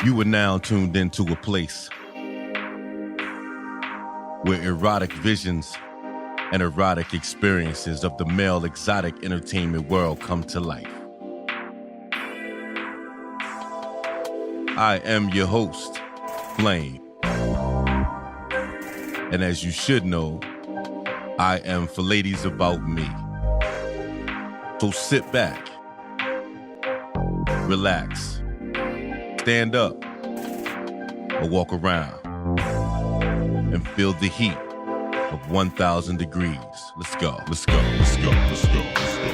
You are now tuned into a place where erotic visions and erotic experiences of the male exotic entertainment world come to life. I am your host, Flame. And as you should know, I am for ladies about me. So sit back, relax, stand up, or walk around and feel the heat of 1,000 degrees. Let's go, let's go, let's go, let's go, let's go.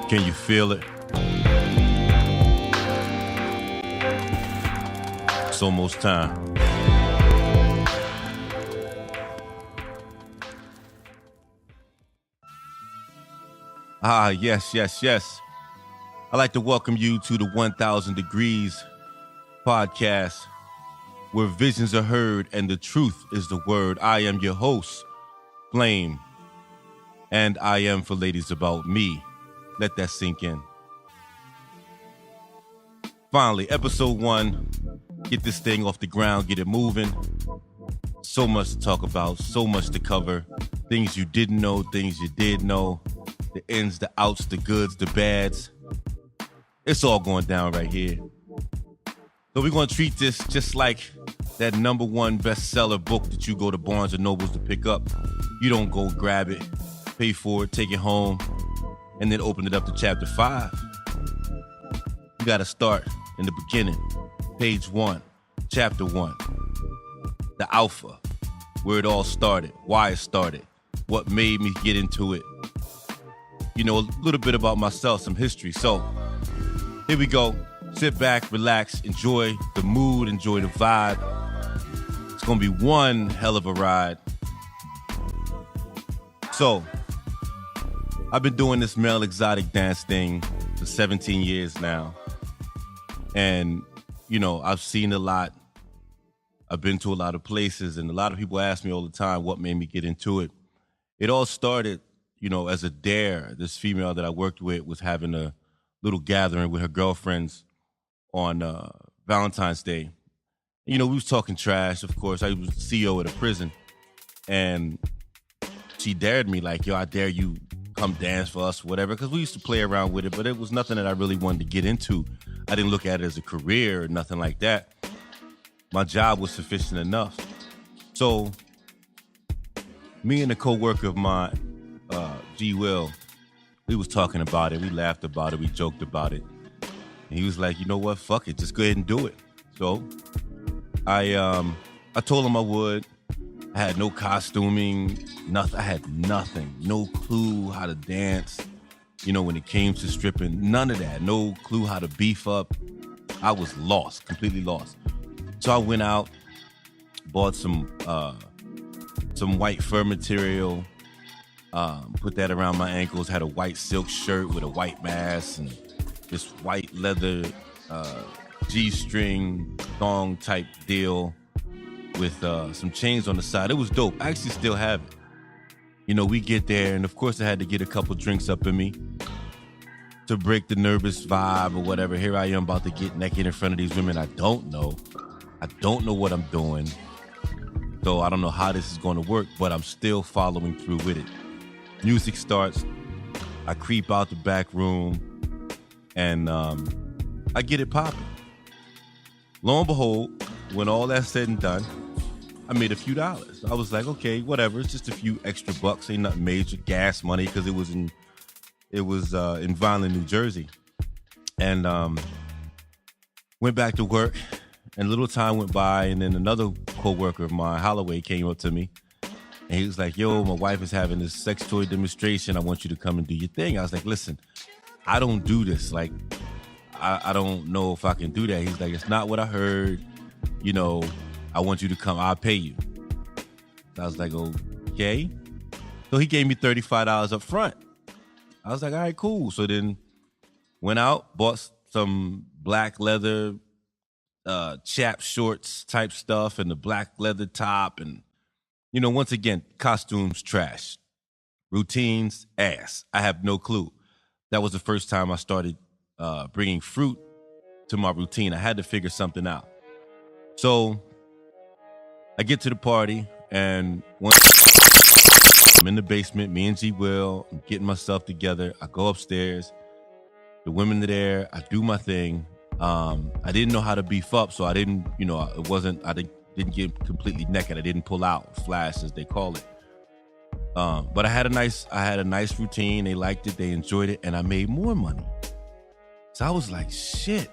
Can you feel it? It's almost time. Yes. I'd like to welcome you to the 1,000 Degrees podcast, where visions are heard and the truth is the word. I am your host, Flame, and I am for ladies about me. Let that sink in. Finally, episode 1. Get this thing off the ground, get it moving. So much to talk about, so much to cover. Things you didn't know, things you did know. The ins, the outs, the goods, the bads. It's all going down right here. So we're going to treat this just like that #1 bestseller book that you go to Barnes & Nobles to pick up. You don't go grab it, pay for it, take it home, and then open it up to chapter 5. You got to start in the beginning. Page 1, chapter 1. The alpha, where it all started, why it started, what made me get into it. You know, a little bit about myself, some history. So here we go. Sit back, relax, enjoy the mood, enjoy the vibe. It's going to be one hell of a ride. So I've been doing this male exotic dance thing for 17 years now. And, you know, I've seen a lot. I've been to a lot of places, and a lot of people ask me all the time what made me get into it. It all started, you know, as a dare. This female that I worked with was having a little gathering with her girlfriends on Valentine's Day. You know, we was talking trash, of course. I was CEO at a prison, and she dared me like, yo, I dare you come dance for us, whatever, because we used to play around with it, but it was nothing that I really wanted to get into. I didn't look at it as a career or nothing like that. My job was sufficient enough. So me and a coworker of mine, G. Will, we was talking about it. We laughed about it. We joked about it. And he was like, you know what? Fuck it. Just go ahead and do it. So I told him I would. I had no costuming, nothing. I had nothing. No clue how to dance. You know, when it came to stripping, none of that. No clue how to beef up. I was lost, completely lost. So I went out, bought some white fur material, put that around my ankles, had a white silk shirt with a white mask and this white leather G-string thong type deal with some chains on the side. It was dope. I actually still have it. You know, we get there, and of course I had to get a couple drinks up in me to break the nervous vibe or whatever. Here I am about to get naked in front of these women I don't know. I don't know what I'm doing. So I don't know how this is going to work, but I'm still following through with it. Music starts. I creep out the back room, and I get it popping. Lo and behold, when all that's said and done, I made a few dollars. I was like, okay, whatever. It's just a few extra bucks. Ain't nothing major. Gas money, because it was in Vineland, New Jersey. And went back to work, and a little time went by, and then another coworker of mine, Holloway, came up to me, and he was like, yo, my wife is having this sex toy demonstration. I want you to come and do your thing. I was like, listen, I don't do this. Like, I don't know if I can do that. He's like, it's not what I heard. You know, I want you to come. I'll pay you. So I was like, okay. So he gave me $35 up front. I was like, all right, cool. So then went out, bought some black leather chap shorts type stuff and the black leather top. And, you know, once again, costumes trash. Routines, ass. I have no clue. That was the first time I started bringing fruit to my routine. I had to figure something out. So I get to the party, and once I'm in the basement, me and G Will, I'm getting myself together. I go upstairs. The women are there. I do my thing. I didn't know how to beef up, so I didn't, I didn't get completely naked. I didn't pull out, flash as they call it. But I had a nice routine. They liked it, they enjoyed it, and I made more money. So I was like, shit.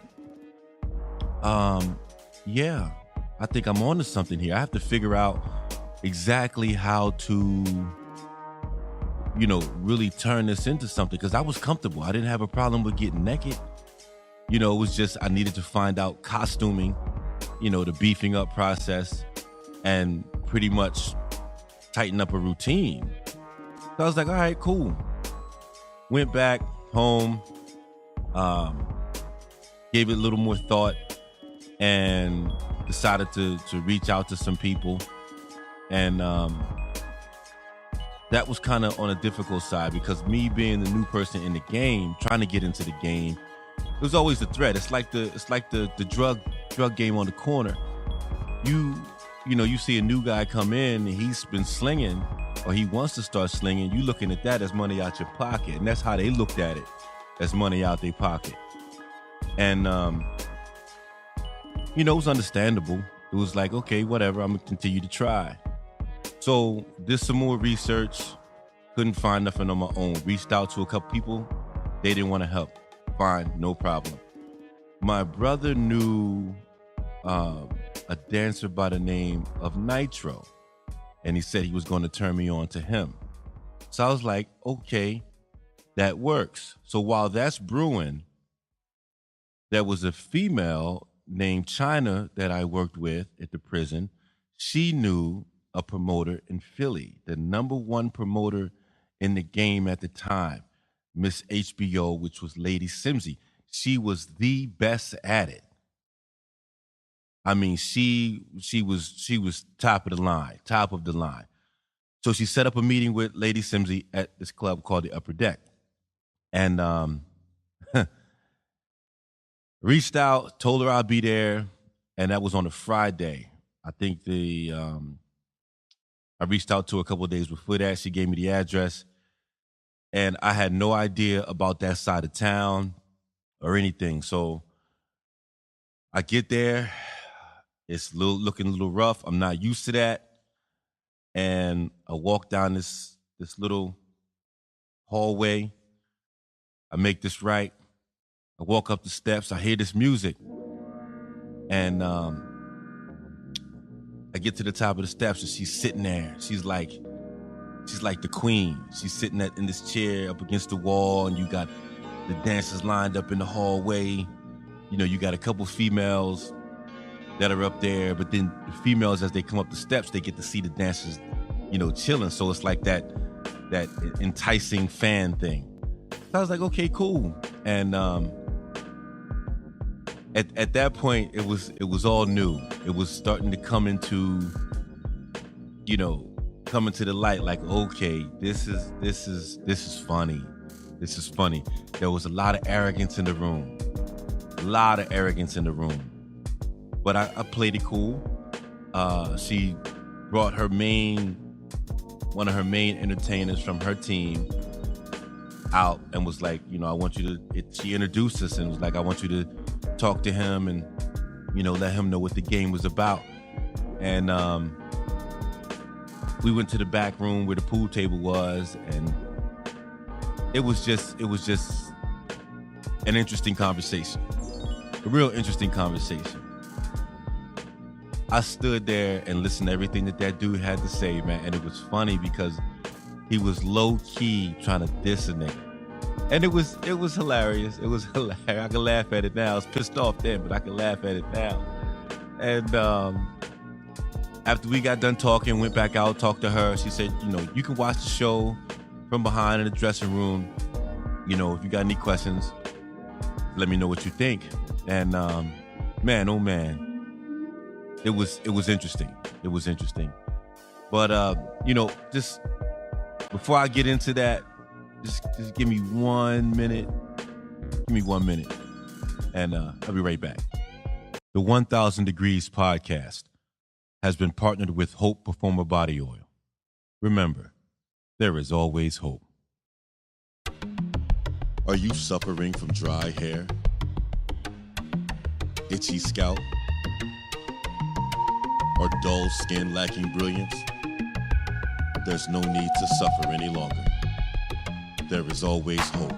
Yeah, I think I'm onto something here. I have to figure out exactly how to, really turn this into something, because I was comfortable. I didn't have a problem with getting naked. It was just I needed to find out costuming, the beefing up process, and pretty much tighten up a routine. So I was like, all right, cool. Went back home, gave it a little more thought, and decided to reach out to some people. And that was kind of on a difficult side, because me being the new person in the game, trying to get into the game, it was always a threat. It's like the drug game on the corner. You see a new guy come in and he's been slinging, or he wants to start slinging. You looking at that as money out your pocket, and that's how they looked at it, as money out their pocket. And it was understandable. It was like, okay, whatever, I'm gonna continue to try. So did some more research, couldn't find nothing on my own. Reached out to a couple people, they didn't want to help. Fine, no problem. My brother knew a dancer by the name of Nitro, and he said he was going to turn me on to him. So I was like, okay, that works. So while that's brewing, there was a female named China that I worked with at the prison. She knew a promoter in Philly, the number one promoter in the game at the time, Miss HBO, which was Lady Simsy. She was the best at it. I mean, she was top of the line. So she set up a meeting with Lady Simsy at this club called the Upper Deck. And reached out, told her I'd be there, and that was on a Friday. I think I reached out to her a couple of days before that. She gave me the address, and I had no idea about that side of town or anything. So I get there. It's looking a little rough. I'm not used to that. And I walk down this little hallway. I make this right. I walk up the steps. I hear this music. And I get to the top of the steps, and she's sitting there. She's like the queen. She's sitting in this chair up against the wall, and you got the dancers lined up in the hallway. You got a couple females that are up there, but then the females, as they come up the steps, they get to see the dancers, chilling. So it's like that enticing fan thing. So I was like, okay, cool. And at that point, it was all new. It was starting to come into the light. Like, okay, this is funny. This is funny. There was a lot of arrogance in the room. But I played it cool. She brought one of her main entertainers from her team out and was like, I want you to, she introduced us and was like, I want you to talk to him and, let him know what the game was about. And we went to the back room where the pool table was, and it was just an interesting conversation, a real interesting conversation. I stood there and listened to everything that dude had to say, man. And it was funny because he was low key trying to diss a nigga. And it was hilarious. It was hilarious. I can laugh at it now. I was pissed off then, but I can laugh at it now. And after we got done talking, went back out, talked to her. She said, you can watch the show from behind in the dressing room. If you got any questions, let me know what you think. And man, oh man. It was interesting. But just before I get into that, just give me 1 minute. Give me 1 minute, and I'll be right back. The 1000 Degrees podcast has been partnered with Hope Performer Body Oil. Remember, there is always hope. Are you suffering from dry hair, itchy scalp, or dull skin lacking brilliance? There's no need to suffer any longer. There is always hope.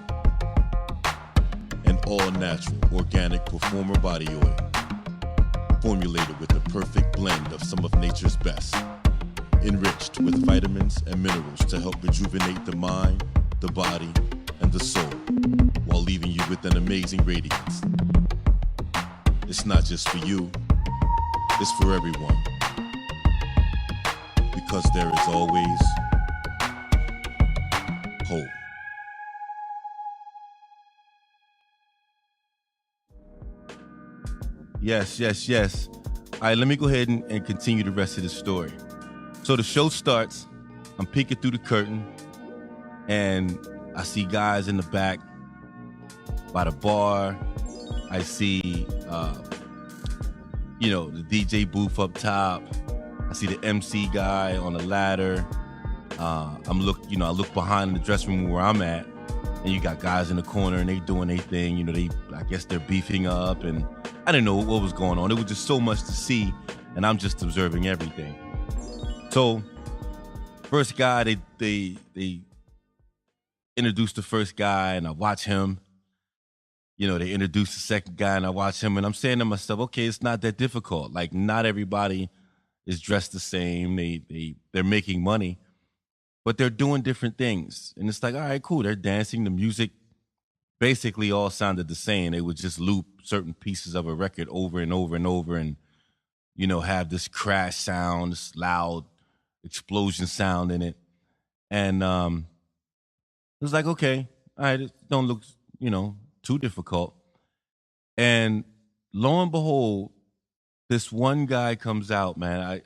An all-natural, organic Performer Body Oil, formulated with the perfect blend of some of nature's best, enriched with vitamins and minerals to help rejuvenate the mind, the body, and the soul, while leaving you with an amazing radiance. It's not just for you, it's for everyone. Because there is always hope. Yes. All right, let me go ahead and continue the rest of the story. So the show starts, I'm peeking through the curtain, and I see guys in the back by the bar. I see, the DJ booth up top. I see the MC guy on the ladder. I look behind the dressing room where I'm at, and you got guys in the corner and they doing their thing. I guess they're beefing up, and I didn't know what was going on. It was just so much to see, and I'm just observing everything. So, first guy, they introduced the first guy, and I watch him. They introduced the second guy, and I watch him, and I'm saying to myself, okay, it's not that difficult. Like, not everybody is dressed the same. They're making money, but they're doing different things. And it's like, all right, cool. They're dancing. The music basically all sounded the same. They would just loop certain pieces of a record over and over and over, and have this crash sound, this loud explosion sound in it. And it was like, okay, all right, it don't look too difficult. And lo and behold, this one guy comes out, man.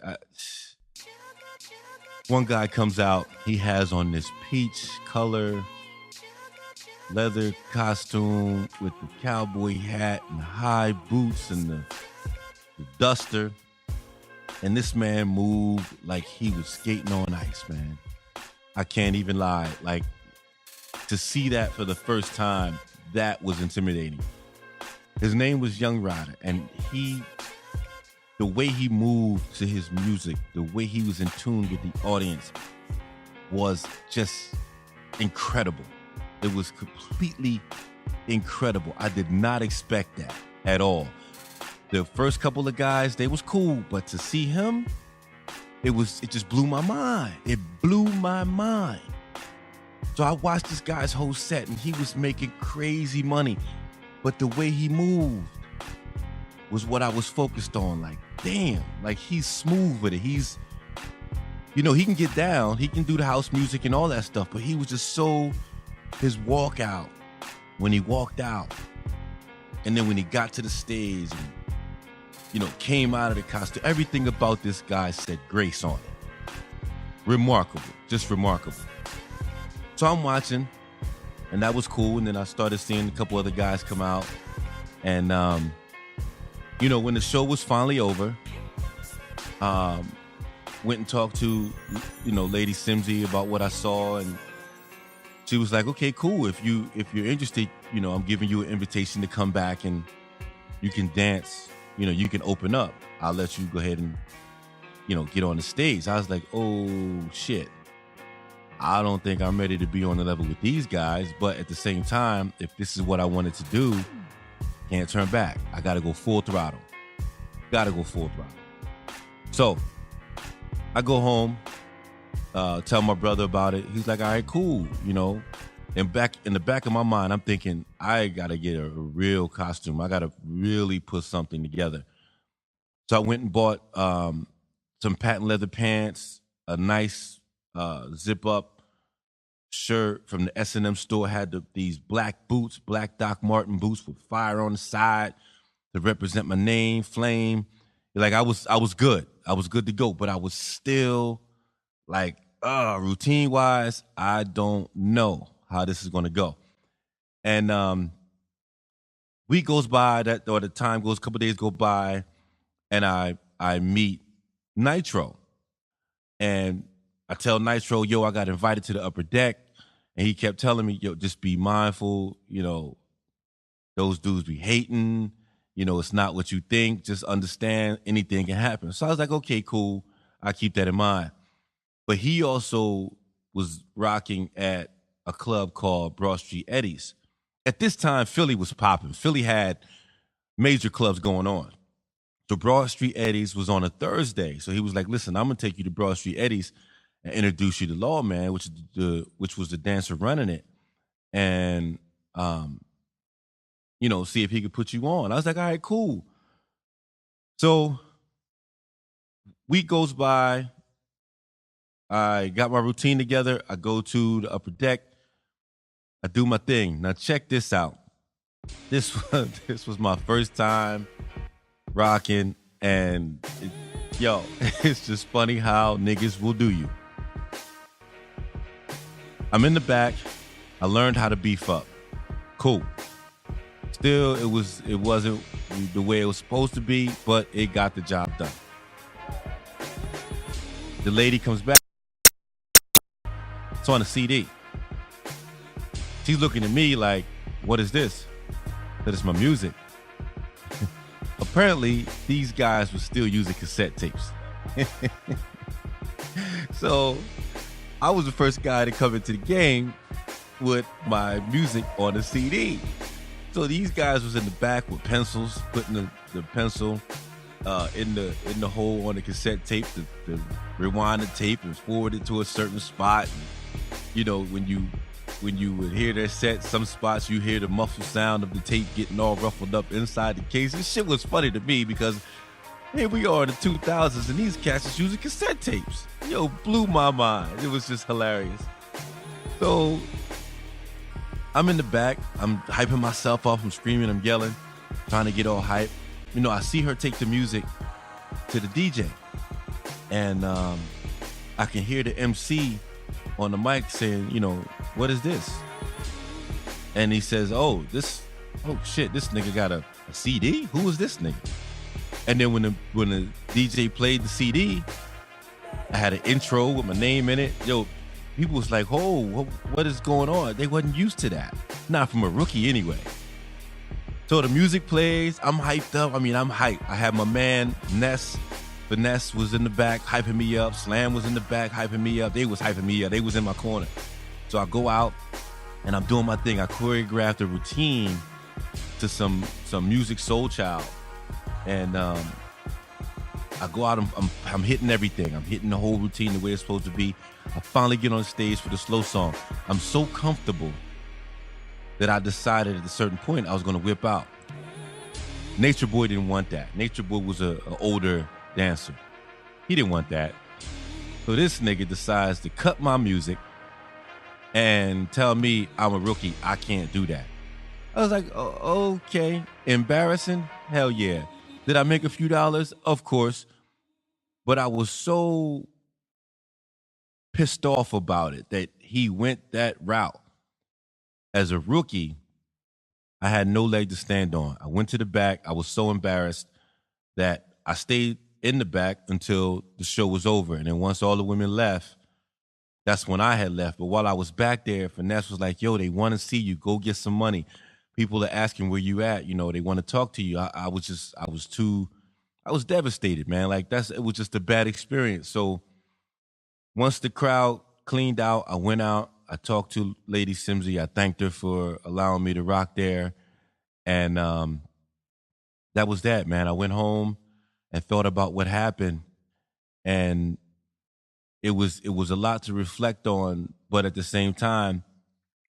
One guy comes out. He has on this peach color leather costume with the cowboy hat and the high boots and the duster. And this man moved like he was skating on ice, man. I can't even lie. Like, to see that for the first time, that was intimidating. His name was Young Rider, and the way he moved to his music, the way he was in tune with the audience was just incredible. It was completely incredible. I did not expect that at all. The first couple of guys, they was cool, but to see him, it just blew my mind. It blew my mind. So I watched this guy's whole set, and he was making crazy money, but the way he moved was what I was focused on. Like, damn, like, he's smooth with it. He's, he can get down, he can do the house music and all that stuff, but he was just so, his walkout, when he walked out, and then when he got to the stage and, came out of the costume, everything about this guy said grace on it. Remarkable, just remarkable. So I'm watching, and that was cool, and then I started seeing a couple other guys come out, and when the show was finally over, went and talked to, Lady Simsy about what I saw, and she was like, okay, cool. If you're interested, I'm giving you an invitation to come back and you can dance, you can open up. I'll let you go ahead and, get on the stage. I was like, oh shit. I don't think I'm ready to be on the level with these guys, but at the same time, if this is what I wanted to do, can't turn back. I gotta go full throttle. So I go home, tell my brother about it. He's like, all right, cool, And back in the back of my mind, I'm thinking, I gotta get a real costume. I gotta really put something together. So I went and bought some patent leather pants, a nice zip up shirt from the S&M store. Had these black boots, black Doc Martin boots with fire on the side to represent my name, Flame. Like, I was good. I was good to go, but I was still like routine wise, I don't know how this is going to go. And week goes by, that or the time goes, a couple days go by, and I meet Nitro, and I tell Nitro, yo, I got invited to the upper deck, and he kept telling me, yo, just be mindful, those dudes be hating, it's not what you think, just understand anything can happen. So I was like, okay, cool, I keep that in mind. But he also was rocking at a club called Broad Street Eddie's. At this time, Philly was popping. Philly had major clubs going on. So Broad Street Eddie's was on a Thursday. So he was like, listen, I'm going to take you to Broad Street Eddie's and introduce you to Lawman, which was the dancer running it. And, see if he could put you on. I was like, all right, cool. So week goes by. I got my routine together. I go to the upper deck. I do my thing. Now check this out. This was my first time rocking, and it's just funny how niggas will do you. I'm in the back. I learned how to beef up. Cool. Still, it wasn't the way it was supposed to be, but it got the job done. The lady comes back. It's on a CD. She's looking at me like, what is this? That is my music. Apparently, these guys were still using cassette tapes. So I was the first guy to come into the game with my music on a CD. So these guys was in the back with pencils, putting the pencil in the hole on the cassette tape to rewind the tape and forward it to a certain spot. And, when you would hear their set, some spots you hear the muffled sound of the tape getting all ruffled up inside the case. This shit was funny to me because here we are in the 2000s and these cats is using cassette tapes. Blew my mind. It was just hilarious. So I'm in the back. I'm hyping myself off. I'm screaming. I'm yelling, trying to get all hype. I see her take the music to the DJ, and I can hear the MC on the mic saying, what is this? And he says, oh shit, this nigga got a CD? Who is this nigga? And then when the DJ played the CD, I had an intro with my name in it. People was like, oh, what is going on? They wasn't used to that. Not from a rookie anyway. So the music plays, I'm hyped up. I'm hyped. I had my man, Finesse was in the back hyping me up. Slam was in the back hyping me up. They was hyping me up. They was in my corner. So I go out and I'm doing my thing. I choreographed a routine to some music Soul Child. And I go out, I'm hitting everything. I'm hitting the whole routine the way it's supposed to be. I finally get on stage for the slow song. I'm so comfortable that I decided at a certain point I was going to whip out. Nature Boy didn't want that. Nature Boy was an older dancer. He didn't want that. So this nigga decides to cut my music and tell me I'm a rookie. I can't do that. I was like, oh, okay. Embarrassing? Hell yeah. Did I make a few dollars? Of course. But I was so pissed off about it that he went that route. As a rookie, I had no leg to stand on. I went to the back. I was so embarrassed that I stayed in the back until the show was over. And then once all the women left, that's when I had left. But while I was back there, Finesse was like, yo, they want to see you. Go get some money. People are asking where you at. They want to talk to you. I was devastated, man. It was just a bad experience. So once the crowd cleaned out, I went out. I talked to Lady Simsy. I thanked her for allowing me to rock there. And that was that, man. I went home and thought about what happened. And it was a lot to reflect on. But at the same time,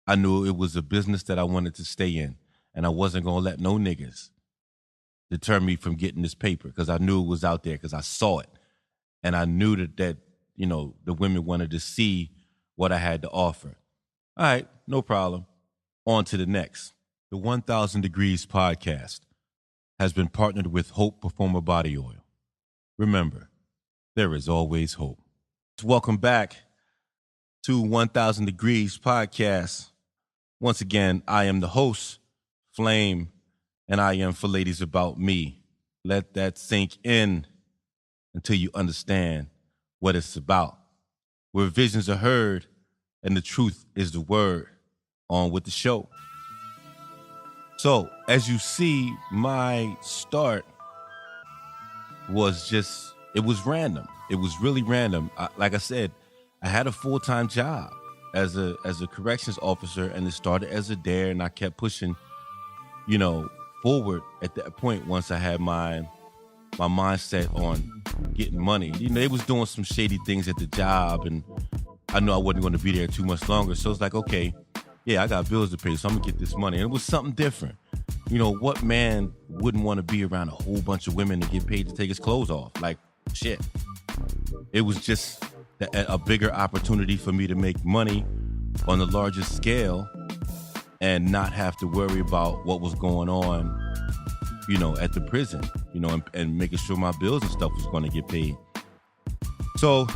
I knew it was a business that I wanted to stay in. And I wasn't going to let no niggas deter me from getting this paper because I knew it was out there because I saw it. And I knew that the women wanted to see what I had to offer. All right, no problem. On to the next. The 1000 Degrees podcast has been partnered with Hope Performer Body Oil. Remember, there is always hope. Welcome back to 1000 Degrees Podcast. Once again, I am the host, Flame, and I am for Ladies About Me. Let that sink in until you understand what it's about. Where visions are heard and the truth is the word. On with the show. So, as you see, my start was it was random. It was really random. Like I said, I had a full-time job as a corrections officer, and it started as a dare, and I kept pushing, forward at that point once I had my mindset on getting money. They was doing some shady things at the job, and I knew I wasn't going to be there too much longer. So it's like, okay, yeah, I got bills to pay, so I'm going to get this money. And it was something different. What man wouldn't want to be around a whole bunch of women and get paid to take his clothes off? Like, shit. It was just a bigger opportunity for me to make money on the largest scale and not have to worry about what was going on, at the prison, and making sure my bills and stuff was going to get paid. So,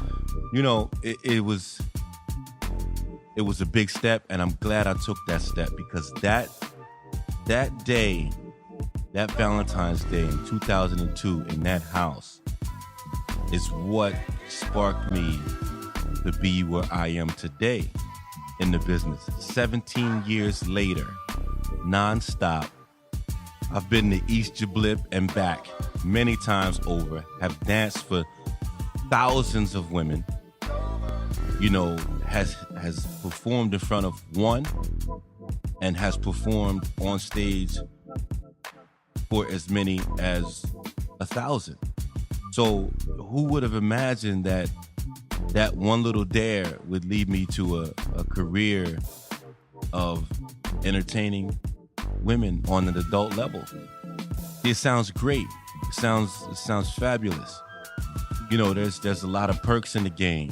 it was a big step, and I'm glad I took that step, because that day, that Valentine's Day in 2002 in that house is what sparked me to be where I am today in the business. 17 years later, nonstop, I've been to East Jablip and back many times over, have danced for thousands of women, has performed in front of one and has performed on stage for as many as 1,000. So who would have imagined that one little dare would lead me to a career of entertaining women on an adult level? It sounds great. It sounds fabulous. There's a lot of perks in the game.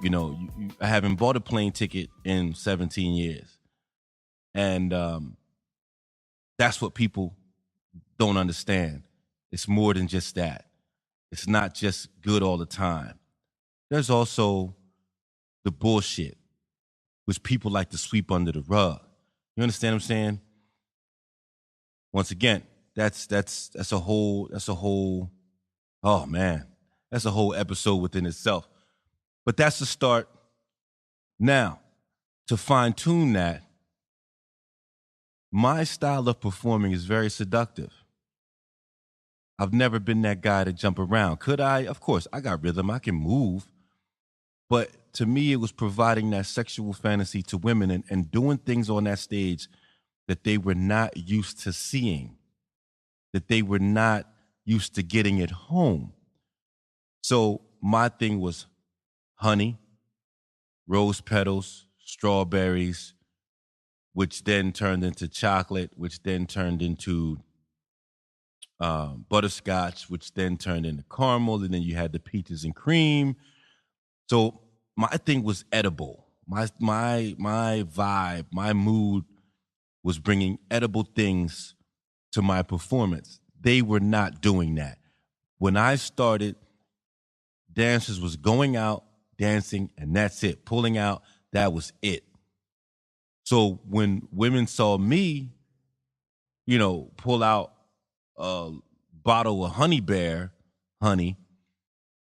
I haven't bought a plane ticket in 17 years. And that's what people don't understand. It's more than just that. It's not just good all the time. There's also the bullshit, which people like to sweep under the rug. You understand what I'm saying? Once again, that's a whole episode within itself. But that's the start. Now, to fine tune that, my style of performing is very seductive. I've never been that guy to jump around. Could I? Of course, I got rhythm. I can move. But to me, it was providing that sexual fantasy to women and doing things on that stage that they were not used to seeing, that they were not used to getting at home. So my thing was honey, rose petals, strawberries, which then turned into chocolate, which then turned into butterscotch, which then turned into caramel, and then you had the peaches and cream. So my thing was edible. My vibe, my mood was bringing edible things to my performance. They were not doing that. When I started, dancers was going out, dancing, and that's it. Pulling out, that was it. So when women saw me, pull out a bottle of Honey Bear honey,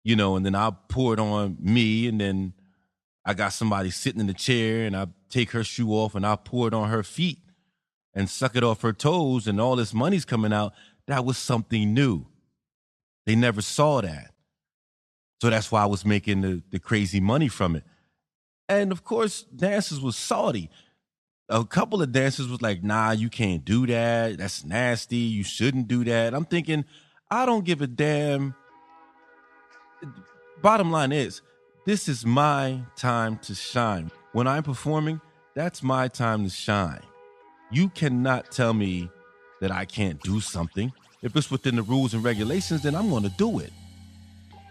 and then I pour it on me, and then I got somebody sitting in the chair, and I take her shoe off, and I pour it on her feet and suck it off her toes, and all this money's coming out. That was something new. They never saw that. So that's why I was making the crazy money from it. And of course, dancers was salty. A couple of dancers was like, nah, you can't do that. That's nasty. You shouldn't do that. I'm thinking, I don't give a damn. Bottom line is, this is my time to shine. When I'm performing, that's my time to shine. You cannot tell me that I can't do something. If it's within the rules and regulations, then I'm going to do it.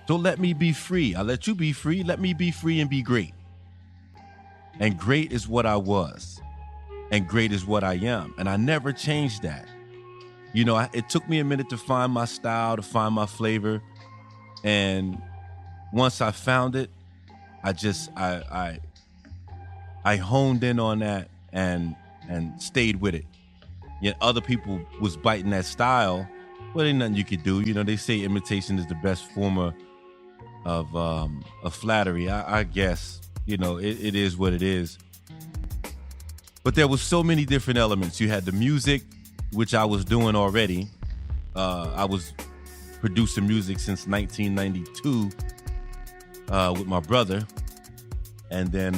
So let me be free. I'll let you be free. Let me be free and be great. And great is what I was. And great is what I am. And I never changed that. It took me a minute to find my style, to find my flavor. And once I found it, I I honed in on that and stayed with it. Yet other people was biting that style, but ain't nothing you could do. You know, they say imitation is the best form of flattery. I guess, you know, it is what it is. But there was so many different elements. You had the music, which I was doing already. I was producing music since 1992 with my brother, and then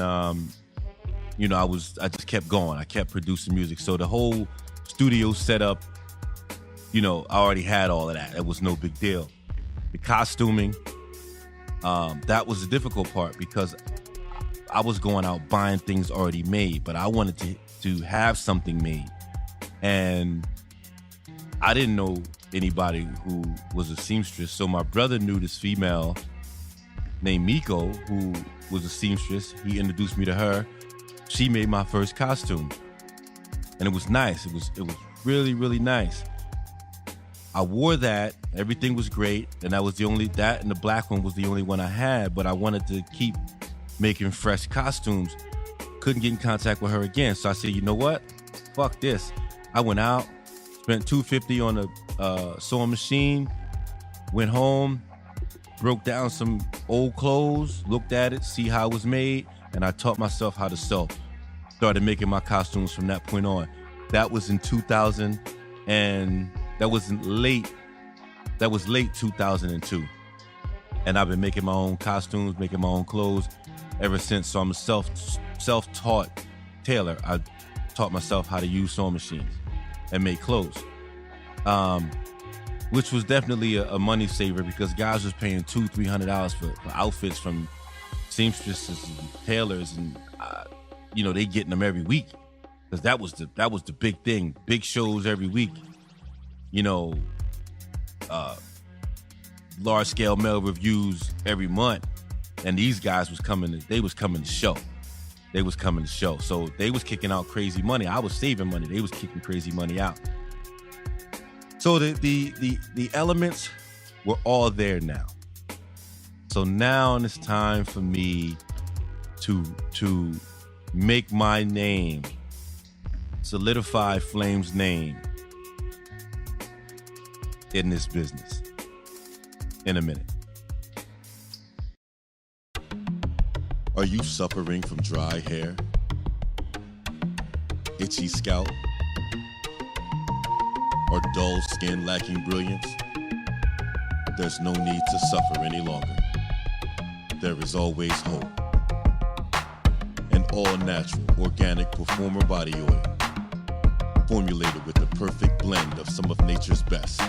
you know, I just kept going. I kept producing music. So the whole studio setup, you know, I already had all of that. It was no big deal. The costuming, that was the difficult part because I was going out buying things already made, but I wanted to have something made. And I didn't know anybody who was a seamstress. So my brother knew this female named Miko, who was a seamstress. He introduced me to her. She made my first costume, and it was nice. It was really, really nice. I wore that. Everything was great, and that and the black one was the only one I had. But I wanted to keep making fresh costumes. Couldn't get in contact with her again, so I said, you know what? Fuck this. I went out, spent $250 on a sewing machine, went home, broke down some old clothes, looked at it, see how it was made, and I taught myself how to sew. Started making my costumes from that point on. That was in 2000, and that was late 2002. And I've been making my own costumes, making my own clothes ever since. So I'm a self-taught tailor. I taught myself how to use sewing machines and make clothes, which was definitely a money saver because guys was paying $200-300 for outfits from seamstresses and tailors, and you know, they getting them every week because that was the big thing. Big shows every week, you know, large scale mail reviews every month, and these guys was coming to show. So they was kicking out crazy money. I was saving money. They was kicking crazy money out. So the elements were all there now. So now it's time for me to make my name, solidify Flame's name in this business in a minute. Are you suffering from dry hair, itchy scalp, or dull skin lacking brilliance? There's no need to suffer any longer. There is always hope. An all-natural, organic Performer body oil, formulated with the perfect blend of some of nature's best,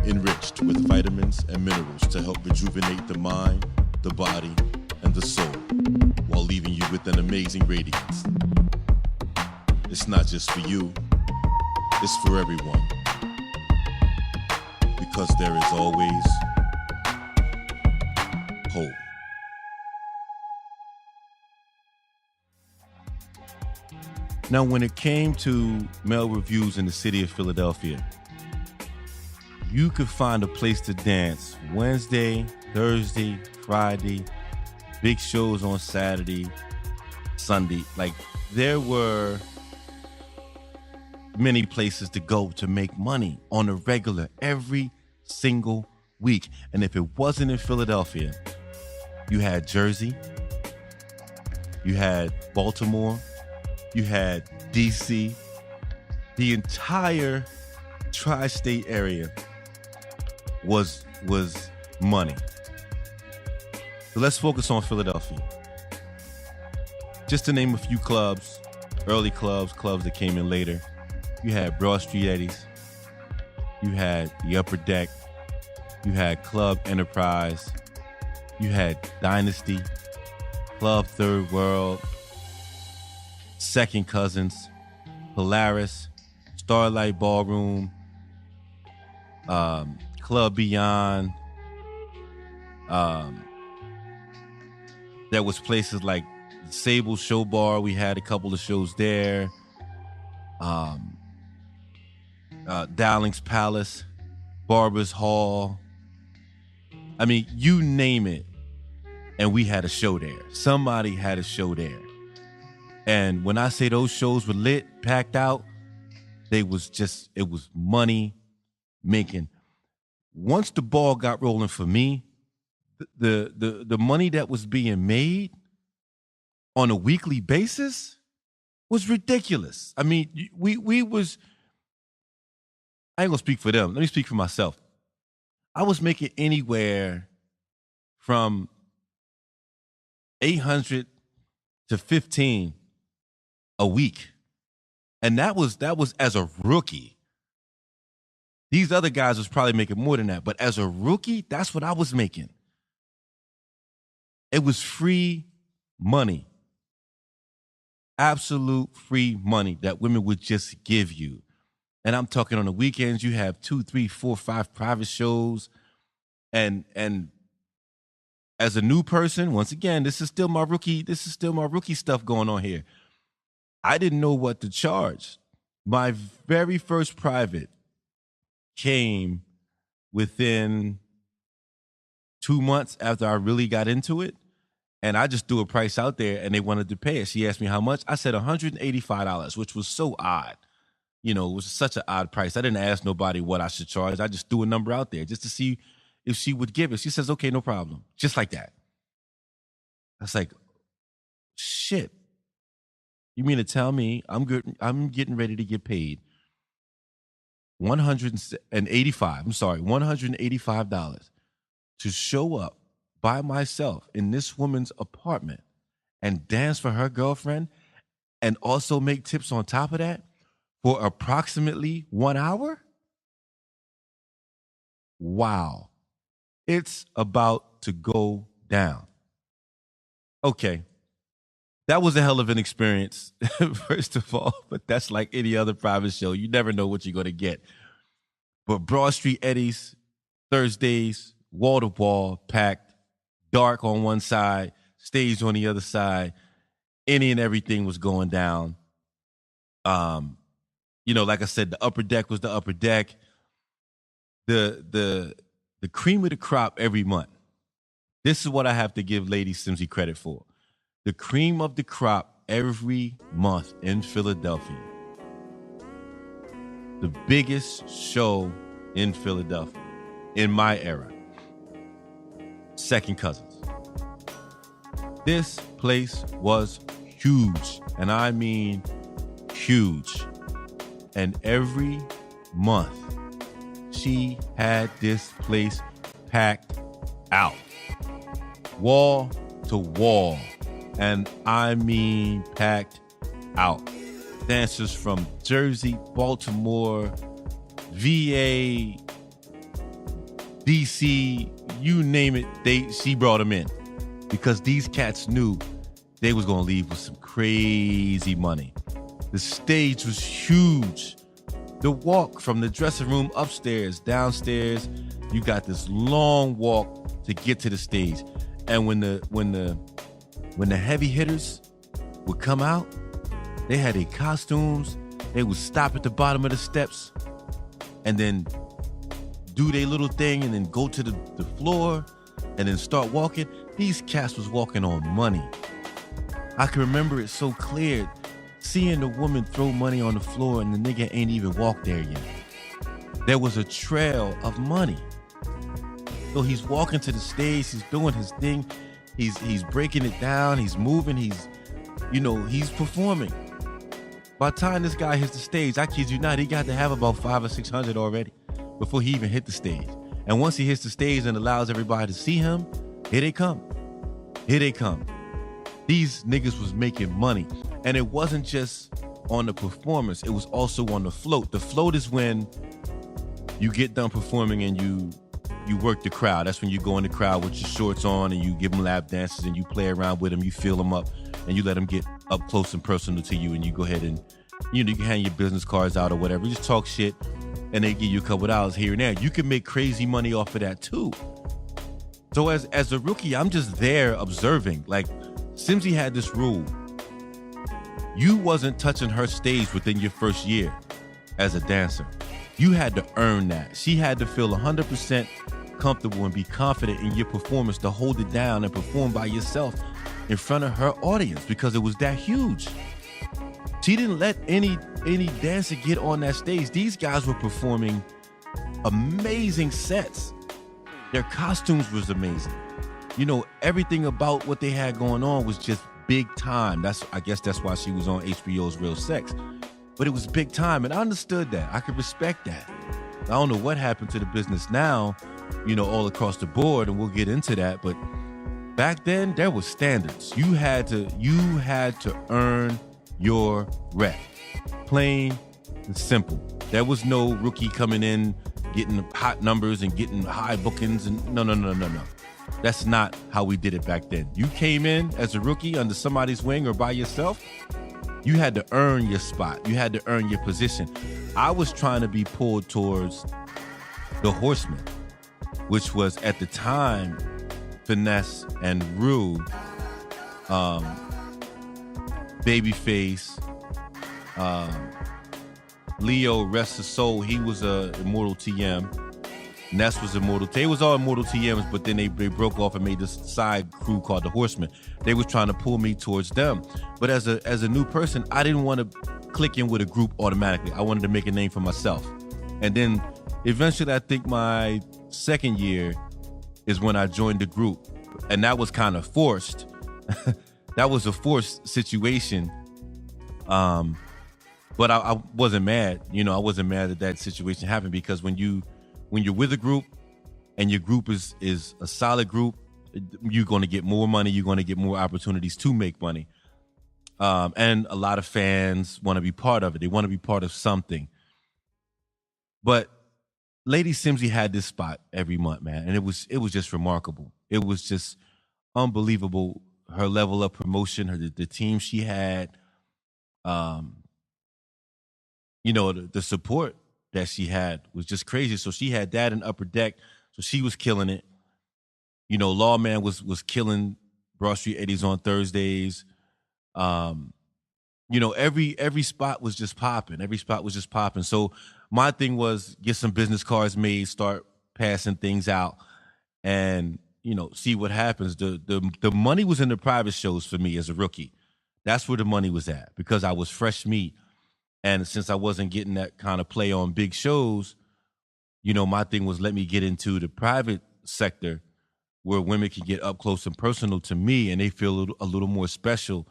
enriched with vitamins and minerals to help rejuvenate the mind, the body, and the soul, while leaving you with an amazing radiance. It's not just for you, it's for everyone. Because there is always hope. Now, when it came to male reviews in the city of Philadelphia, you could find a place to dance Wednesday, Thursday, Friday, big shows on Saturday, Sunday. Like, there were many places to go to make money on a regular every single week. And if it wasn't in Philadelphia, you had Jersey, you had Baltimore, you had DC. The entire tri-state area was money. So let's focus on Philadelphia. Just to name a few clubs, early clubs that came in later. You had Broad Street Eddies, you had the Upper Deck, you had Club Enterprise, you had Dynasty, Club Third World, Second Cousins, Polaris, Starlight Ballroom, Club Beyond. There was places like Sable Show Bar. We had a couple of shows there. Dowling's Palace, Barber's Hall. I mean, you name it, and we had a show there. Somebody had a show there. And when I say those shows were lit, packed out, it was money making. Once the ball got rolling for me, the money that was being made on a weekly basis was ridiculous. I mean, we was, I ain't gonna speak for them. Let me speak for myself. I was making anywhere from 800 to 15 a week. And that was as a rookie. These other guys was probably making more than that. But as a rookie, that's what I was making. It was free money. Absolute free money that women would just give you. And I'm talking on the weekends, you have 2, 3, 4, 5 private shows. And as a new person, once again, this is still my rookie stuff going on here. I didn't know what to charge. My very first private came within 2 months after I really got into it. And I just threw a price out there and they wanted to pay it. She asked me how much. I said $185, which was so odd. You know, it was such an odd price. I didn't ask nobody what I should charge. I just threw a number out there just to see if she would give it. She says, okay, no problem. Just like that. I was like, shit. You mean to tell me I'm getting ready to get paid $185 to show up by myself in this woman's apartment and dance for her girlfriend and also make tips on top of that for approximately 1 hour? Wow. It's about to go down. Okay. That was a hell of an experience, first of all, but that's like any other private show. You never know what you're going to get. But Broad Street Eddie's, Thursdays, wall to wall, packed, dark on one side, stage on the other side. Any and everything was going down. You know, like I said, the upper deck was the upper deck. The cream of the crop every month. This is what I have to give Lady Simsy credit for. The cream of the crop every month in Philadelphia. The biggest show in Philadelphia in my era. Second Cousins. This place was huge, and I mean huge. And every month, she had this place packed out. Wall to wall. And I mean packed out. Dancers from Jersey, Baltimore, VA, DC, you name it, she brought them in. Because these cats knew they was going to leave with some crazy money. The stage was huge. The walk from the dressing room upstairs, downstairs, you got this long walk to get to the stage. And when the heavy hitters would come out, they had their costumes. They would stop at the bottom of the steps and then do their little thing and then go to the floor and then start walking. These cats was walking on money. I can remember it so clear, seeing the woman throw money on the floor and the nigga ain't even walked there yet. There was a trail of money. So he's walking to the stage, he's doing his thing. He's breaking it down. He's moving. He's performing. By the time this guy hits the stage, I kid you not, he got to have about 500 or 600 already before he even hit the stage. And once he hits the stage and allows everybody to see him, here they come. Here they come. These niggas was making money. And it wasn't just on the performance. It was also on the float. The float is when you get done performing and you work the crowd. That's when you go in the crowd with your shorts on and you give them lap dances and you play around with them. You fill them up and you let them get up close and personal to you. And you go ahead and, you can hand your business cards out or whatever. You just talk shit and they give you a couple $, here and there. You can make crazy money off of that too. So as a rookie, I'm just there observing. Like, Simsy had this rule. You wasn't touching her stage within your first year as a dancer. You had to earn that. She had to feel 100% comfortable and be confident in your performance to hold it down and perform by yourself in front of her audience because it was that huge. She didn't let any dancer get on that stage. These guys were performing amazing sets. Their costumes was amazing. You know, everything about what they had going on was just big time. I guess that's why she was on HBO's Real Sex. But it was big time, and I understood that. I could respect that. I don't know what happened to the business now, you know, all across the board, and we'll get into that. But back then, there was standards. You had to earn your rep. Plain and simple. There was no rookie coming in, getting hot numbers and getting high bookings. And no. That's not how we did it back then. You came in as a rookie under somebody's wing or by yourself, you had to earn your spot. You had to earn your position. I was trying to be pulled towards the Horsemen, which was at the time Finesse and Rue, Babyface, Leo, rest his soul. He was a Immortal TM. Ness was Immortal. They was all Immortal TMs, but then they broke off and made this side crew called the Horsemen. They was trying to pull me towards them. But as a new person, I didn't want to click in with a group automatically. I wanted to make a name for myself. And then eventually, I think my second year is when I joined the group. And that was kind of forced. That was a forced situation. But I wasn't mad. You know, I wasn't mad that situation happened, because when you're with a group and your group is a solid group, you're going to get more money. You're going to get more opportunities to make money. And a lot of fans want to be part of it. They want to be part of something. But Lady Simsy had this spot every month, man. And it was just remarkable. It was just unbelievable. Her level of promotion, the team she had, you know, the support that she had was just crazy. So she had that in Upper Deck. So she was killing it. You know, Lawman was killing Broad Street Eddies on Thursdays. You know, every spot was just popping. Every spot was just popping. So my thing was get some business cards made, start passing things out, and, you know, see what happens. The money was in the private shows for me as a rookie. That's where the money was at, because I was fresh meat. And since I wasn't getting that kind of play on big shows, you know, my thing was, let me get into the private sector where women can get up close and personal to me, and they feel a little more special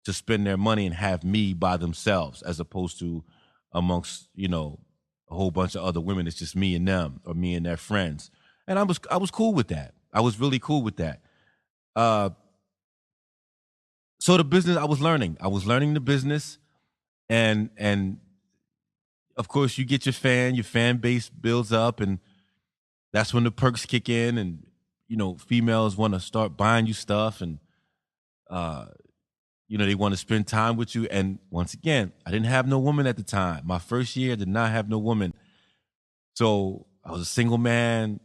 to spend their money and have me by themselves, as opposed to amongst, you know, a whole bunch of other women. It's just me and them, or me and their friends. And I was cool with that. I was really cool with that. So the business, I was learning the business. And of course, you get your fan base builds up, and that's when the perks kick in, and, you know, females want to start buying you stuff, and you know, they want to spend time with you. And once again, I didn't have no woman at the time. My first year, I did not have no woman. So I was a single man.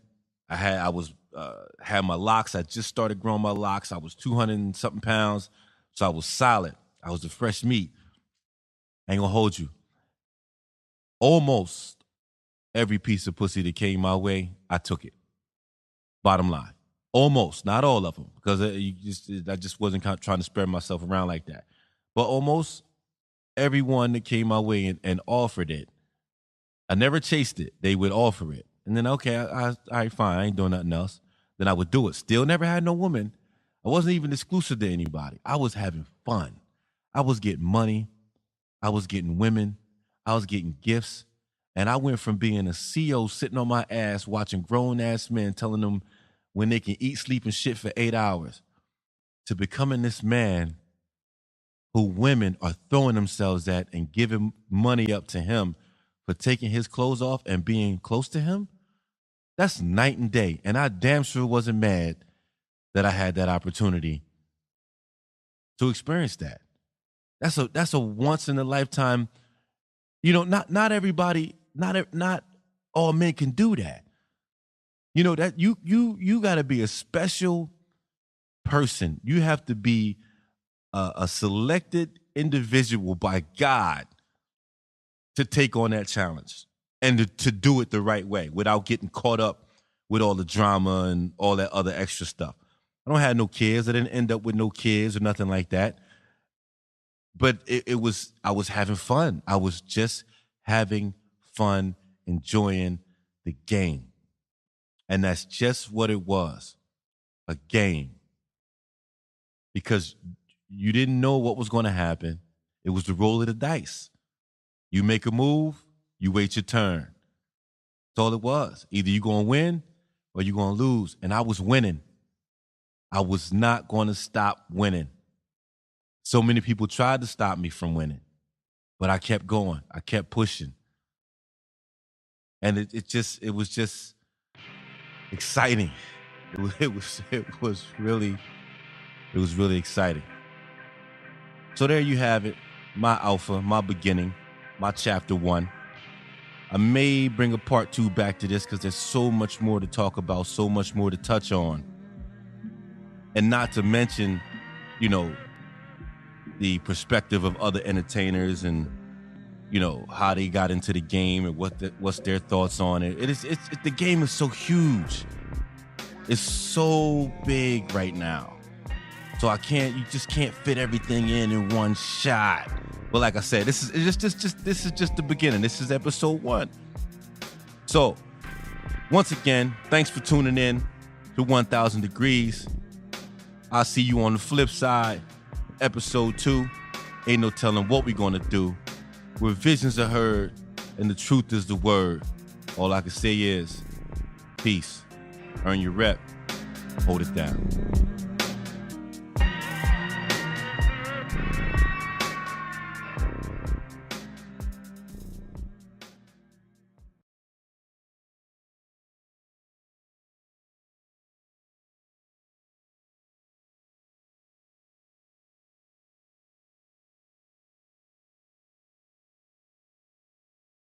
I had my locks. I just started growing my locks. I was 200 and something pounds, so I was solid. I was the fresh meat. I ain't gonna hold you. Almost every piece of pussy that came my way, I took it. Bottom line. Almost, not all of them, because I just wasn't trying to spread myself around like that. But almost everyone that came my way and offered it, I never chased it. They would offer it. And then, okay, all right, fine, I ain't doing nothing else. Then I would do it. Still never had no woman. I wasn't even exclusive to anybody. I was having fun. I was getting money. I was getting women. I was getting gifts. And I went from being a CEO sitting on my ass watching grown-ass men telling them when they can eat, sleep, and shit for 8 hours, to becoming this man who women are throwing themselves at and giving money up to him for taking his clothes off and being close to him. That's night and day. And I damn sure wasn't mad that I had that opportunity to experience that. That's a once in a lifetime. You know, not everybody, not all men can do that. You know, that you got to be a special person. You have to be a selected individual by God to take on that challenge and to do it the right way without getting caught up with all the drama and all that other extra stuff. I don't have no kids. I didn't end up with no kids or nothing like that. But I was having fun. I was just having fun, enjoying the game. And that's just what it was, a game. Because you didn't know what was going to happen. It was the roll of the dice. You make a move, you wait your turn. That's all it was. Either you're going to win or you're going to lose. And I was winning. I was not going to stop winning. So many people tried to stop me from winning, but I kept going. I kept pushing. And it was just exciting. It was really exciting. So there you have it. My alpha, my beginning, my chapter 1. I may bring a part 2 back to this because there's so much more to talk about, so much more to touch on. And not to mention, the perspective of other entertainers and, how they got into the game and what's their thoughts on it. The game is so huge. It's so big right now. So you just can't fit everything in one shot. But like I said, this is just the beginning. This is episode 1. So once again, thanks for tuning in to 1000 Degrees. I'll see you on the flip side. Episode 2. Ain't no telling what we're gonna do. Where visions are heard and the truth is the word. All I can say is peace. Earn your rep. Hold it down.